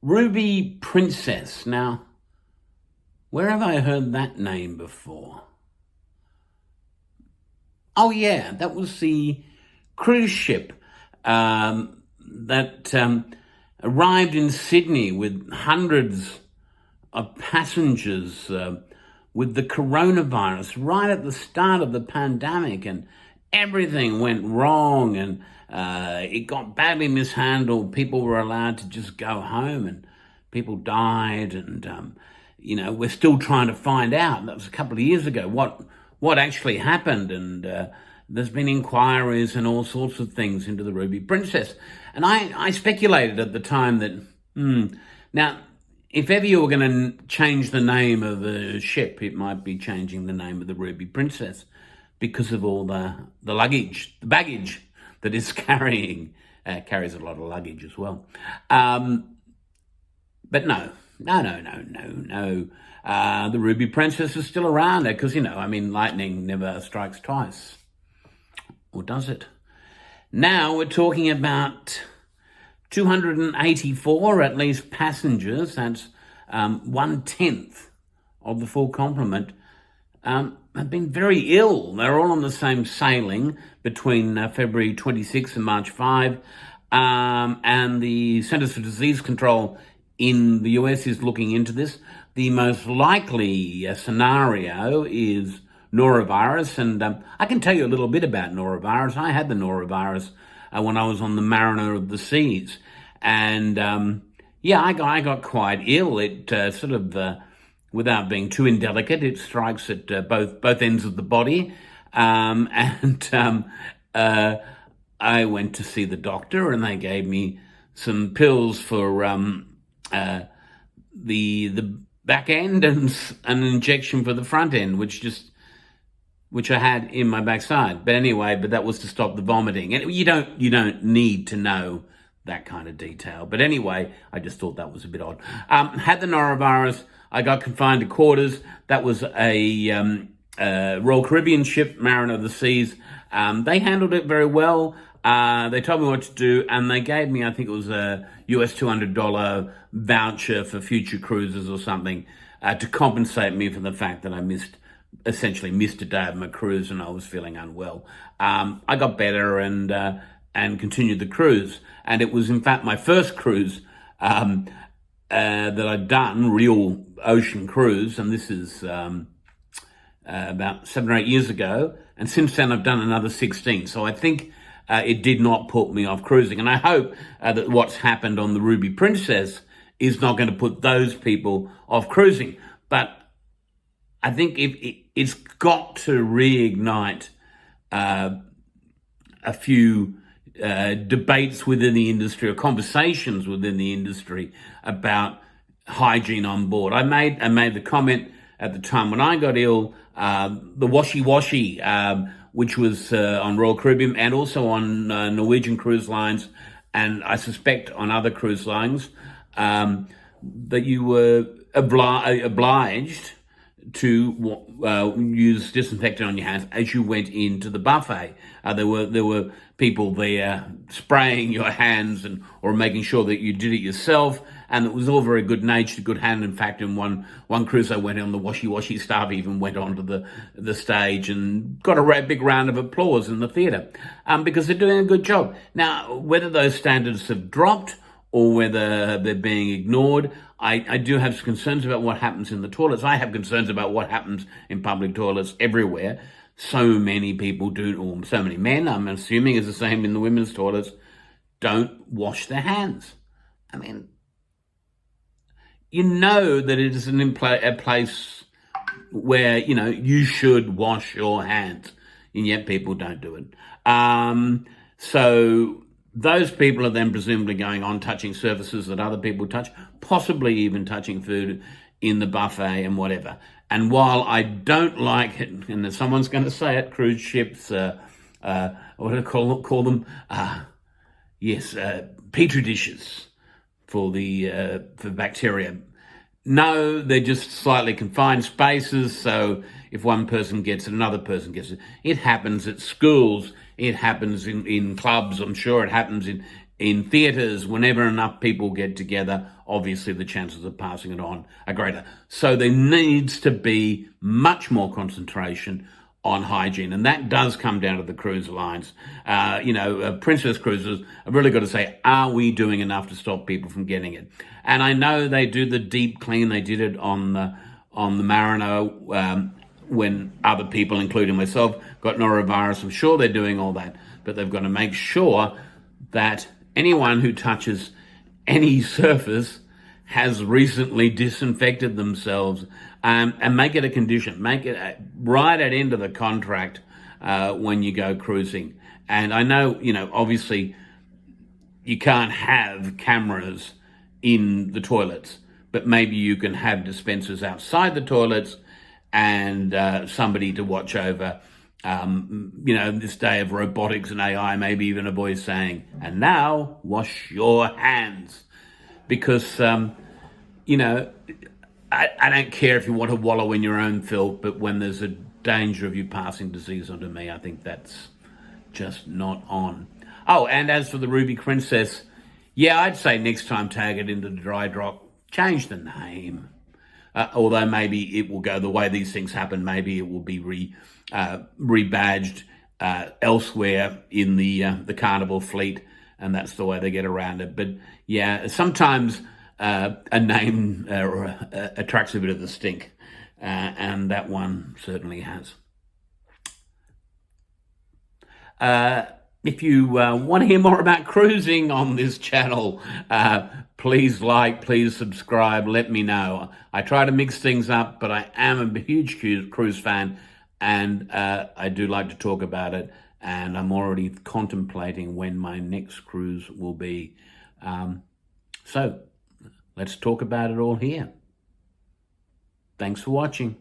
Ruby Princess. Now, where have I heard that name before? Oh, yeah, that was the cruise ship that arrived in Sydney with hundreds of passengers with the coronavirus right at the start of the pandemic, and everything went wrong, and it got badly mishandled. People were allowed to just go home, and people died, and we're still trying to find out. That was a couple of years ago. What actually happened, and there's been inquiries and all sorts of things into the Ruby Princess. And I speculated at the time that, now, if ever you were going to change the name of the ship, it might be changing the name of the Ruby Princess because of all the luggage, the baggage that it's carrying. Carries a lot of luggage as well. But no. The Ruby Princess is still around there because, lightning never strikes twice. Or does it? Now we're talking about 284, at least, passengers. That's 1/10 of the full complement. Have been very ill. They're all on the same sailing between February 26 and March 5. And the Centers for Disease Control in the US is looking into this. The most likely scenario is norovirus, and I can tell you a little bit about norovirus. I had the norovirus when I was on the Mariner of the Seas, and I got quite ill. It without being too indelicate, it strikes at both ends of the body, and I went to see the doctor, and they gave me some pills for the back end and an injection for the front end, which I had in my backside. But anyway, that was to stop the vomiting. And you don't need to know that kind of detail. But anyway, I just thought that was a bit odd. Had the norovirus. I got confined to quarters. That was a Royal Caribbean ship, Mariner of the Seas. They handled it very well. They told me what to do, and they gave me, I think it was a US $200 voucher for future cruises or something to compensate me for the fact that I essentially missed a day of my cruise and I was feeling unwell. I got better and continued the cruise. And it was, in fact, my first cruise that I'd done, real ocean cruise, and this is about 7 or 8 years ago. And since then, I've done another 16. So I think it did not put me off cruising. And I hope that what's happened on the Ruby Princess is not going to put those people off cruising. But I think it's got to reignite a few debates within the industry or conversations within the industry about hygiene on board. I made the comment at the time when I got ill, the washy, which was on Royal Caribbean and also on Norwegian cruise lines, and I suspect on other cruise lines, that you were obliged to use disinfectant on your hands as you went into the buffet. There were people there spraying your hands or making sure that you did it yourself, and it was all very good natured, good hand. In fact, in one cruise I went on, the washy staff even went onto the stage and got a big round of applause in the theatre because they're doing a good job. Now, whether those standards have dropped or whether they're being ignored, I do have concerns about what happens in the toilets. I have concerns about what happens in public toilets everywhere. So many people or so many men, I'm assuming is the same in the women's toilets, don't wash their hands. I mean, you know that it is a place where, you should wash your hands, and yet people don't do it. So those people are then presumably going on touching surfaces that other people touch, possibly even touching food in the buffet and whatever. And while I don't like it, and someone's going to say it, cruise ships, what do I call them? Petri dishes for bacteria. No, they're just slightly confined spaces. So if one person gets it, another person gets it. It happens at schools. It happens in clubs. I'm sure it happens in theatres, whenever enough people get together, obviously the chances of passing it on are greater. So there needs to be much more concentration on hygiene, and that does come down to the cruise lines. Princess Cruises have really got to say, are we doing enough to stop people from getting it? And I know they do the deep clean. They did it on the Mariner when other people, including myself, got norovirus. I'm sure they're doing all that, but they've got to make sure that anyone who touches any surface has recently disinfected themselves, and make it a condition. Make it write it into the contract when you go cruising. And I know, obviously you can't have cameras in the toilets, but maybe you can have dispensers outside the toilets and somebody to watch over. This day of robotics and AI, maybe even a voice saying, "And now wash your hands," because I don't care if you want to wallow in your own filth, but when there's a danger of you passing disease onto me, I think that's just not on. Oh, and as for the Ruby Princess, yeah, I'd say next time tag it into the dry dock, change the name. Although maybe it will go the way these things happen. Maybe it will be rebadged elsewhere in the carnival fleet, and that's the way they get around it. But yeah, sometimes a name attracts a bit of the stink, and that one certainly has. If you want to hear more about cruising on this channel, please like, please subscribe, let me know. I try to mix things up, but I am a huge cruise fan, and I do like to talk about it, and I'm already contemplating when my next cruise will be. So let's talk about it all here. Thanks for watching.